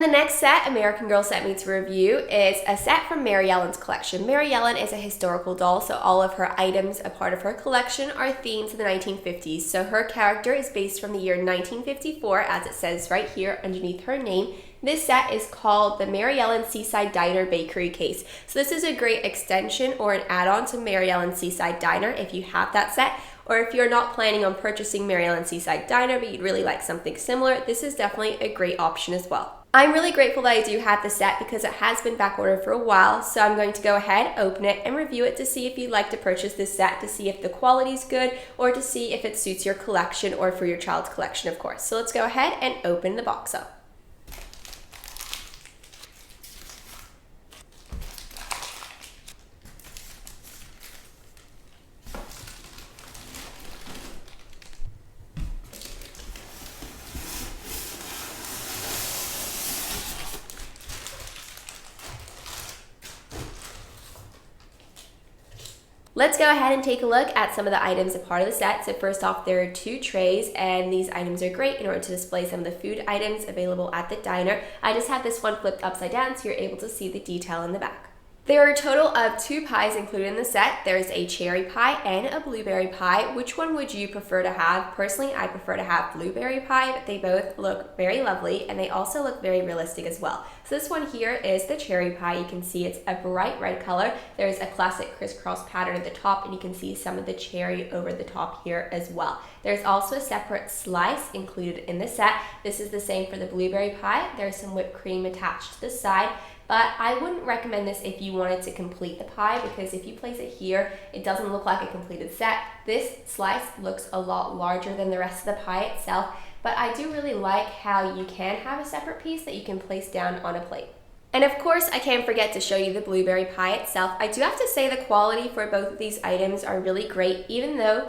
The next set American Girl sent me to review is a set from Mary Ellen's collection. Mary Ellen is a historical doll, so all of her items, a part of her collection, are themed to the 1950s. So her character is based from the year 1954, as it says right here underneath her name. This set is called the Mary Ellen Seaside Diner Bakery Case. So this is a great extension or an add-on to Mary Ellen Seaside Diner if you have that set. Or if you're not planning on purchasing Mary Ellen Seaside Diner, but you'd really like something similar, this is definitely a great option as well. I'm really grateful that I do have the set because it has been back ordered for a while, so I'm going to go ahead, open it, and review it to see if you'd like to purchase this set, to see if the quality is good, or to see if it suits your collection or for your child's collection, of course. So let's go ahead and open the box up. Let's go ahead and take a look at some of the items a part of the set. So first off, there are 2 trays, and these items are great in order to display some of the food items available at the diner. I just have this one flipped upside down so you're able to see the detail in the back. There are a total of 2 pies included in the set. There's a cherry pie and a blueberry pie. Which one would you prefer to have? Personally, I prefer to have blueberry pie, but they both look very lovely and they also look very realistic as well. So this one here is the cherry pie. You can see it's a bright red color. There's a classic crisscross pattern at the top, and you can see some of the cherry over the top here as well. There's also a separate slice included in the set. This is the same for the blueberry pie. There's some whipped cream attached to the side. But I wouldn't recommend this if you wanted to complete the pie, because if you place it here, it doesn't look like a completed set. This slice looks a lot larger than the rest of the pie itself, but I do really like how you can have a separate piece that you can place down on a plate. And of course, I can't forget to show you the blueberry pie itself. I do have to say the quality for both of these items are really great. Even though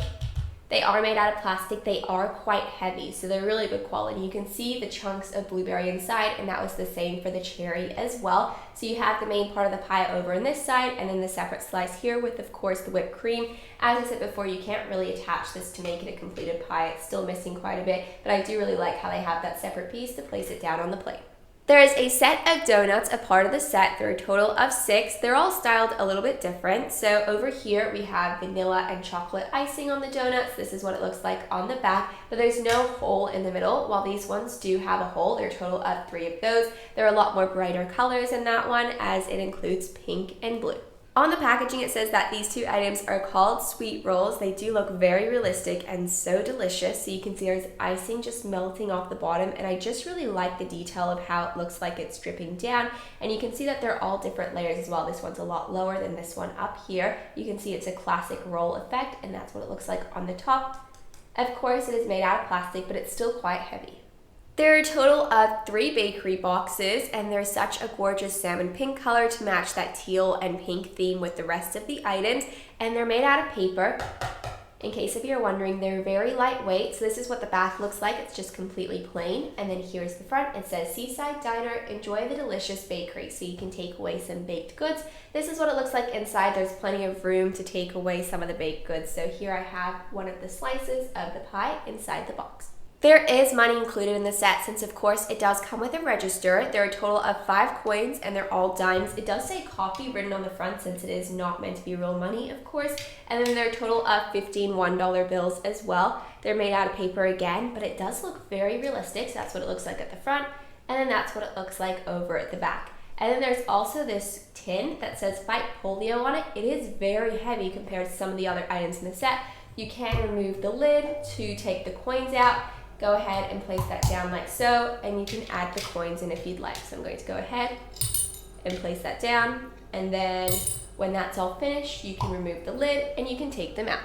they are made out of plastic, they are quite heavy, so they're really good quality. You can see the chunks of blueberry inside, and that was the same for the cherry as well. So you have the main part of the pie over on this side, and then the separate slice here with, of course, the whipped cream. As I said before, you can't really attach this to make it a completed pie. It's still missing quite a bit, but I do really like how they have that separate piece to place it down on the plate. There is a set of donuts, a part of the set. There are a total of 6. They're all styled a little bit different. So over here we have vanilla and chocolate icing on the donuts. This is what it looks like on the back, but there's no hole in the middle, while these ones do have a hole. There are a total of 3 of those. There are a lot more brighter colors in that one, as it includes pink and blue. On the packaging, it says that these 2 items are called sweet rolls. They do look very realistic and so delicious. So you can see there's icing just melting off the bottom, and I just really like the detail of how it looks like it's dripping down. And you can see that they're all different layers as well. This one's a lot lower than this one up here. You can see it's a classic roll effect, and that's what it looks like on the top. Of course, it is made out of plastic, but it's still quite heavy. There are a total of 3 bakery boxes, and they're such a gorgeous salmon pink color to match that teal and pink theme with the rest of the items, and they're made out of paper. In case if you're wondering, they're very lightweight. So this is what the back looks like. It's just completely plain, and then here's the front. It says Seaside Diner, enjoy the delicious bakery, so you can take away some baked goods. This is what it looks like inside. There's plenty of room to take away some of the baked goods. So here I have one of the slices of the pie inside the box. There is money included in the set, since of course it does come with a register. There are a total of 5 coins, and they're all dimes. It does say coffee written on the front, since it is not meant to be real money, of course. And then there are a total of 15 $1 bills as well. They're made out of paper again, but it does look very realistic. So that's what it looks like at the front, and then that's what it looks like over at the back. And then there's also this tin that says Fight Polio on it. It is very heavy compared to some of the other items in the set. You can remove the lid to take the coins out. Go ahead and place that down like so, and you can add the coins in if you'd like. So I'm going to go ahead and place that down, and then when that's all finished, you can remove the lid and you can take them out.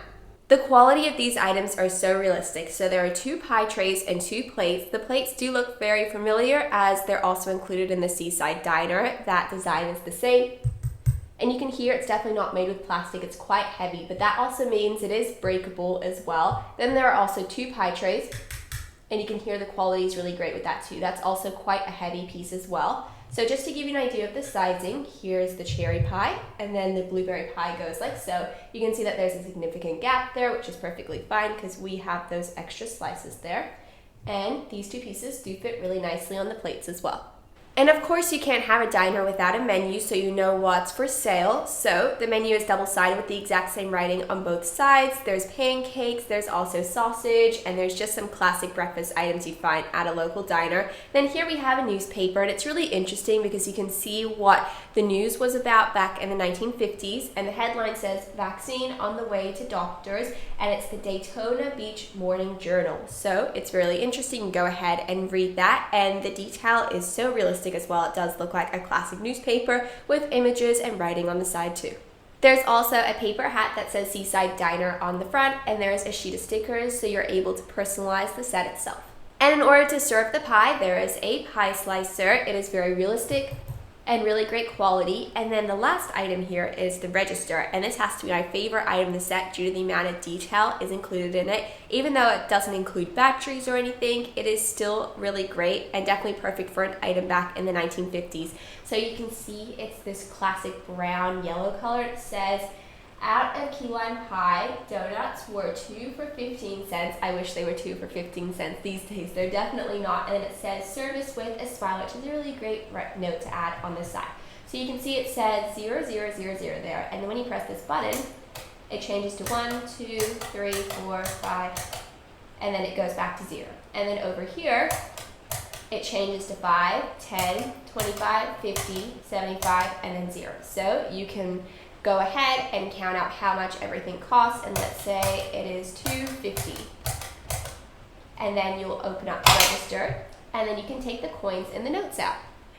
The quality of these items are so realistic. So there are 2 pie trays and 2 plates. The plates do look very familiar, as they're also included in the Seaside Diner. That design is the same. And you can hear it's definitely not made with plastic. It's quite heavy, but that also means it is breakable as well. Then there are also 2 pie trays, and you can hear the quality is really great with that too. That's also quite a heavy piece as well. So just to give you an idea of the sizing, here's the cherry pie, and then the blueberry pie goes like so. You can see that there's a significant gap there, which is perfectly fine because we have those extra slices there. And these 2 pieces do fit really nicely on the plates as well. And of course, you can't have a diner without a menu, so you know what's for sale. So the menu is double-sided with the exact same writing on both sides. There's pancakes, there's also sausage, and there's just some classic breakfast items you find at a local diner. Then here we have a newspaper, and it's really interesting because you can see what the news was about back in the 1950s, and the headline says, "Vaccine on the way to doctors," and it's the Daytona Beach Morning Journal. So it's really interesting. You can go ahead and read that, and the detail is so realistic as well. It does look like a classic newspaper with images and writing on the side too. There's also a paper hat that says Seaside Diner on the front, and there's a sheet of stickers so you're able to personalize the set itself. And in order to serve the pie, there is a pie slicer. It is very realistic and really great quality. And then the last item here is the register, and this has to be my favorite item in the set due to the amount of detail is included in it. Even though it doesn't include batteries or anything, it is still really great and definitely perfect for an item back in the 1950s. So you can see it's this classic brown yellow color. It says, "Out of key lime pie, donuts were 2 for 15 cents. I wish they were 2 for 15 cents these days. They're definitely not. And then it says, "Service with a smile," which is a really great note to add on this side. So you can see it says 0000 there. And then when you press this button, it changes to 1, 2, 3, 4, 5, and then it goes back to 0. And then over here, it changes to 5, 10, 25, 50, 75, and then 0. So you can go ahead and count out how much everything costs, and let's say it is $2.50. And then you'll open up the register, and then you can take the coins and the notes out.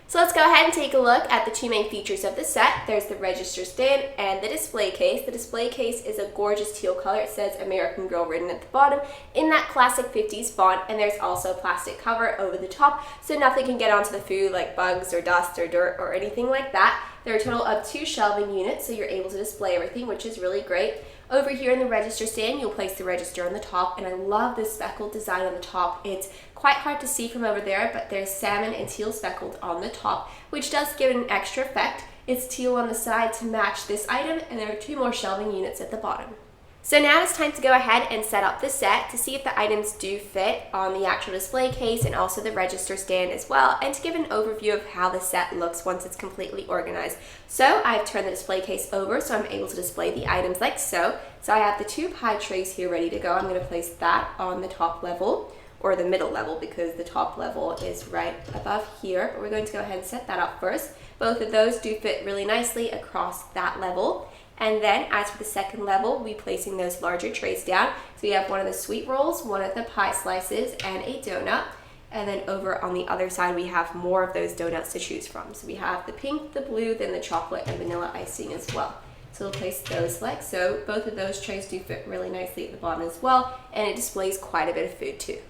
So let's go ahead and take a look at the two main features of the set. There's the register stand and the display case. The display case is a gorgeous teal color. It says American Girl written at the bottom in that classic 50s font, and there's also a plastic cover over the top so nothing can get onto the food like bugs or dust or dirt or anything like that. There are a total of 2 shelving units, so you're able to display everything, which is really great. Over here in the register stand, you'll place the register on the top, and I love this speckled design on the top. It's quite hard to see from over there, but there's salmon and teal speckled on the top, which does give it an extra effect. It's teal on the side to match this item, and there are 2 more shelving units at the bottom. So now it's time to go ahead and set up the set to see if the items do fit on the actual display case and also the register stand as well, and to give an overview of how the set looks once it's completely organized. So I've turned the display case over so I'm able to display the items like so. So I have the 2 pie trays here ready to go. I'm going to place that on the top level, or the middle level, because the top level is right above here. But we're going to go ahead and set that up first. Both of those do fit really nicely across that level. And then as for the second level, we'll be placing those larger trays down. So we have one of the sweet rolls, one of the pie slices, and a donut. And then over on the other side, we have more of those donuts to choose from. So we have the pink, the blue, then the chocolate and vanilla icing as well. So we'll place those like so. Both of those trays do fit really nicely at the bottom as well, and it displays quite a bit of food too.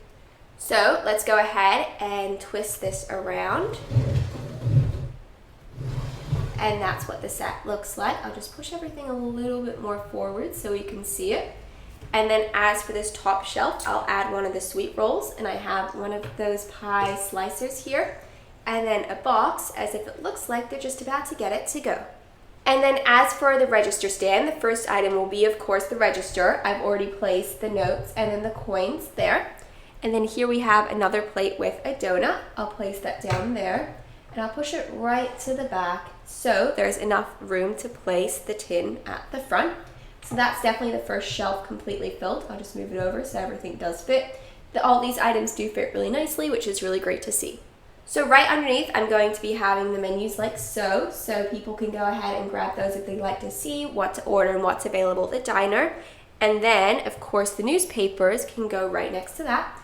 So let's go ahead and twist this around. And that's what the set looks like. I'll just push everything a little bit more forward so you can see it. And then as for this top shelf, I'll add one of the sweet rolls, and I have one of those pie slicers here, and then a box as if it looks like they're just about to get it to go. And then as for the register stand, the first item will be, of course, the register. I've already placed the notes and then the coins there. And then here we have another plate with a donut. I'll place that down there, and I'll push it right to the back so there's enough room to place the tin at the front. So that's definitely the first shelf completely filled. I'll just move it over so everything does fit. All these items do fit really nicely, which is really great to see. So right underneath, I'm going to be having the menus like so people can go ahead and grab those if they'd like to see what to order and what's available at the diner. And then, of course, the newspapers can go right next to that.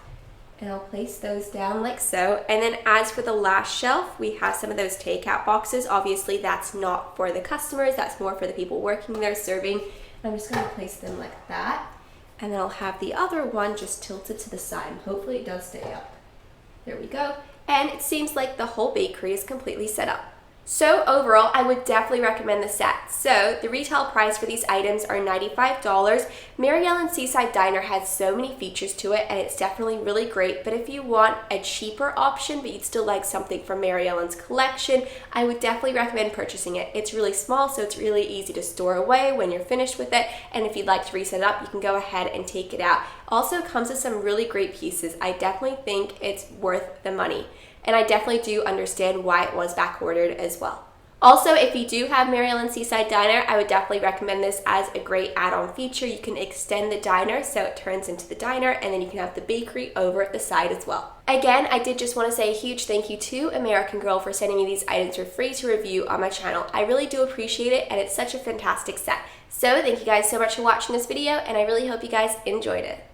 And I'll place those down like so. And then as for the last shelf, we have some of those takeout boxes. Obviously, that's not for the customers. That's more for the people working there serving. And I'm just going to place them like that. And then I'll have the other one just tilted to the side. Hopefully it does stay up. There we go. And it seems like the whole bakery is completely set up. So overall, I would definitely recommend the set. So the retail price for these items are $95. Mary Ellen's Seaside Diner has so many features to it, and it's definitely really great. But if you want a cheaper option, but you'd still like something from Mary Ellen's collection, I would definitely recommend purchasing it. It's really small, so it's really easy to store away when you're finished with it. And if you'd like to reset it up, you can go ahead and take it out. Also comes with some really great pieces. I definitely think it's worth the money. and I definitely do understand why it was back ordered as well. Also, if you do have Maryland Seaside Diner, I would definitely recommend this as a great add-on feature. You can extend the diner so it turns into the diner, and then you can have the bakery over at the side as well. Again, I did just want to say a huge thank you to American Girl for sending me these items for free to review on my channel. I really do appreciate it, and it's such a fantastic set. So thank you guys so much for watching this video, and I really hope you guys enjoyed it.